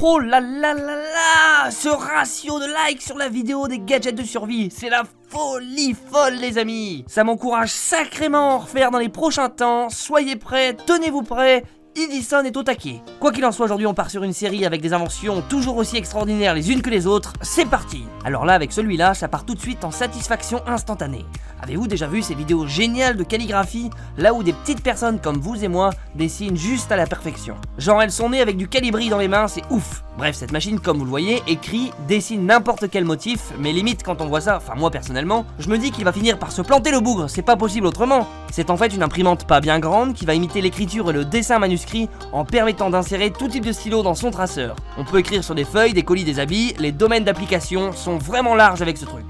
Oh là là là là, ce ratio de likes sur la vidéo des gadgets de survie, c'est la folie folle les amis. Ça m'encourage sacrément à en refaire dans les prochains temps, soyez prêts, tenez-vous prêts. Edison est au taquet. Quoi qu'il en soit, aujourd'hui on part sur une série avec des inventions toujours aussi extraordinaires les unes que les autres, c'est parti. Alors là avec celui-là, ça part tout de suite en satisfaction instantanée. Avez-vous déjà vu ces vidéos géniales de calligraphie, là où des petites personnes comme vous et moi dessinent juste à la perfection? Genre elles sont nées avec du calibri dans les mains, c'est ouf. Bref, cette machine comme vous le voyez, écrit, dessine n'importe quel motif, mais limite quand on voit ça, enfin moi personnellement, je me dis qu'il va finir par se planter le bougre, c'est pas possible autrement. C'est en fait une imprimante pas bien grande qui va imiter l'écriture et le dessin manuscrit en permettant d'insérer tout type de stylo dans son traceur. On peut écrire sur des feuilles, des colis, des habits, les domaines d'application sont vraiment larges avec ce truc.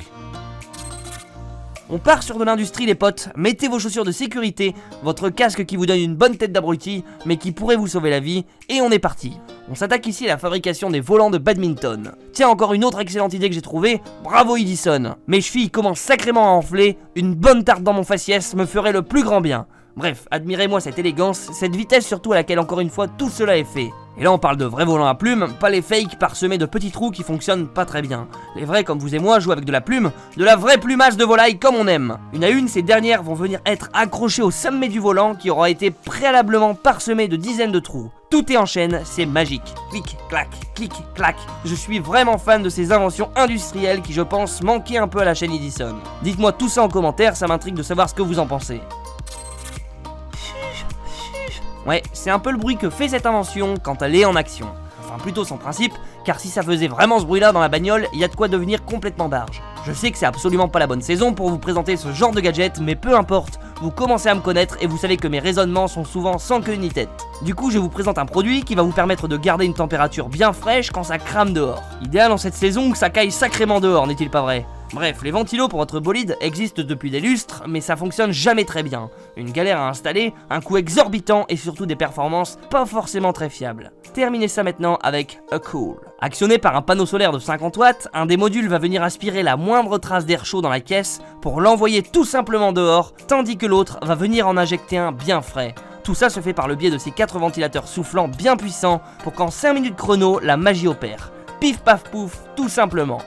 On part sur de l'industrie les potes, mettez vos chaussures de sécurité, votre casque qui vous donne une bonne tête d'abruti, mais qui pourrait vous sauver la vie, et on est parti. On s'attaque ici à la fabrication des volants de badminton. Tiens, encore une autre excellente idée que j'ai trouvée, bravo Edison. Mes chevilles commencent sacrément à enfler, une bonne tarte dans mon faciès me ferait le plus grand bien. Bref, admirez-moi cette élégance, cette vitesse surtout à laquelle encore une fois tout cela est fait. Et là on parle de vrais volants à plumes, pas les fakes parsemés de petits trous qui fonctionnent pas très bien. Les vrais comme vous et moi jouent avec de la plume, de la vraie plumage de volaille comme on aime. Une à une, ces dernières vont venir être accrochées au sommet du volant qui aura été préalablement parsemé de dizaines de trous. Tout est en chaîne, c'est magique. Clic, clac, clic, clac. Je suis vraiment fan de ces inventions industrielles qui je pense manquaient un peu à la chaîne Edison. Dites-moi tout ça en commentaire, ça m'intrigue de savoir ce que vous en pensez. Ouais, c'est un peu le bruit que fait cette invention quand elle est en action. Enfin plutôt son principe, car si ça faisait vraiment ce bruit là dans la bagnole, il y a de quoi devenir complètement barge. Je sais que c'est absolument pas la bonne saison pour vous présenter ce genre de gadget, mais peu importe, vous commencez à me connaître et vous savez que mes raisonnements sont souvent sans queue ni tête. Du coup je vous présente un produit qui va vous permettre de garder une température bien fraîche quand ça crame dehors. Idéal en cette saison que ça caille sacrément dehors, n'est-il pas vrai ? Bref, les ventilos pour votre bolide existent depuis des lustres, mais ça fonctionne jamais très bien. Une galère à installer, un coût exorbitant et surtout des performances pas forcément très fiables. Terminez ça maintenant avec A-Cool. Actionné par un panneau solaire de 50 watts, un des modules va venir aspirer la moindre trace d'air chaud dans la caisse pour l'envoyer tout simplement dehors, tandis que l'autre va venir en injecter un bien frais. Tout ça se fait par le biais de ces 4 ventilateurs soufflants bien puissants pour qu'en 5 minutes chrono, la magie opère. Pif paf pouf, tout simplement.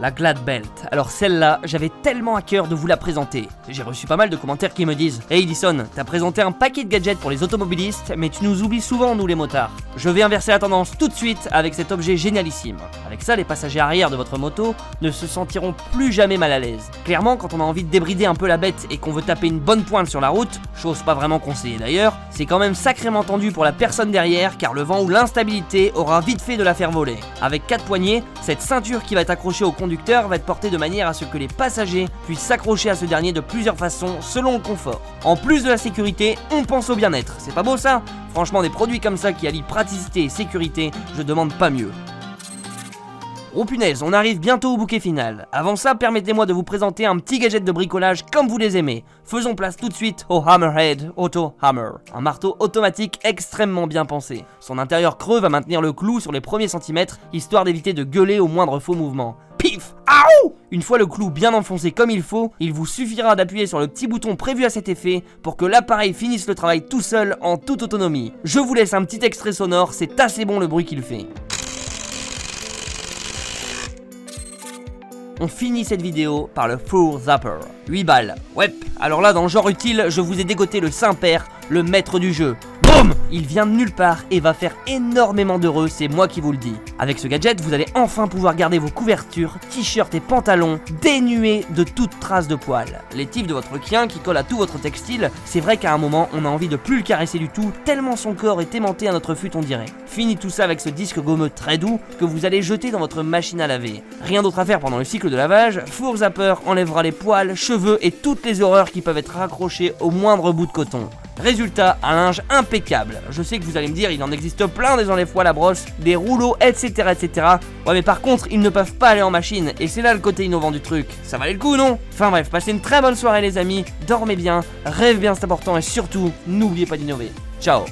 La Glad Belt. Alors celle-là, j'avais tellement à cœur de vous la présenter. J'ai reçu pas mal de commentaires qui me disent « Hey Edison, t'as présenté un paquet de gadgets pour les automobilistes, mais tu nous oublies souvent nous les motards. » Je vais inverser la tendance tout de suite avec cet objet génialissime. Avec ça, les passagers arrière de votre moto ne se sentiront plus jamais mal à l'aise. Clairement, quand on a envie de débrider un peu la bête et qu'on veut taper une bonne pointe sur la route, chose pas vraiment conseillée d'ailleurs, c'est quand même sacrément tendu pour la personne derrière car le vent ou l'instabilité aura vite fait de la faire voler. Avec 4 poignées, cette ceinture qui va être accrochée au conducteur va être portée de manière à ce que les passagers puissent s'accrocher à ce dernier de plusieurs façons selon le confort. En plus de la sécurité, on pense au bien-être. C'est pas beau ça ? Franchement, des produits comme ça qui allient praticité et sécurité, je demande pas mieux. Oh punaise, on arrive bientôt au bouquet final. Avant ça, permettez-moi de vous présenter un petit gadget de bricolage comme vous les aimez. Faisons place tout de suite au Hammerhead Auto Hammer. Un marteau automatique extrêmement bien pensé. Son intérieur creux va maintenir le clou sur les premiers centimètres, histoire d'éviter de gueuler au moindre faux mouvement. Pif! Aouh! Une fois le clou bien enfoncé comme il faut, il vous suffira d'appuyer sur le petit bouton prévu à cet effet pour que l'appareil finisse le travail tout seul en toute autonomie. Je vous laisse un petit extrait sonore, c'est assez bon le bruit qu'il fait. On finit cette vidéo par le Floor Zapper. 8 balles. Ouais, alors là dans le genre utile, je vous ai dégoté le Saint-Père, le maître du jeu. Boum! Il vient de nulle part et va faire énormément d'heureux, c'est moi qui vous le dis. Avec ce gadget, vous allez enfin pouvoir garder vos couvertures, t-shirts et pantalons dénués de toute trace de poils. Les tifs de votre chien qui collent à tout votre textile, c'est vrai qu'à un moment, on a envie de plus le caresser du tout, tellement son corps est aimanté à notre fut on dirait. Fini tout ça avec ce disque gommeux très doux que vous allez jeter dans votre machine à laver. Rien d'autre à faire pendant le cycle de lavage, Floor Zapper enlèvera les poils, cheveux et toutes les horreurs qui peuvent être raccrochées au moindre bout de coton. Résultat, un linge impeccable. Je sais que vous allez me dire, il en existe plein des enlève-poils à la brosse, des rouleaux, etc. etc. Ouais mais par contre, ils ne peuvent pas aller en machine, et c'est là le côté innovant du truc. Ça valait le coup, non? Enfin bref, passez une très bonne soirée les amis, dormez bien, rêvez bien c'est important, et surtout, n'oubliez pas d'innover. Ciao.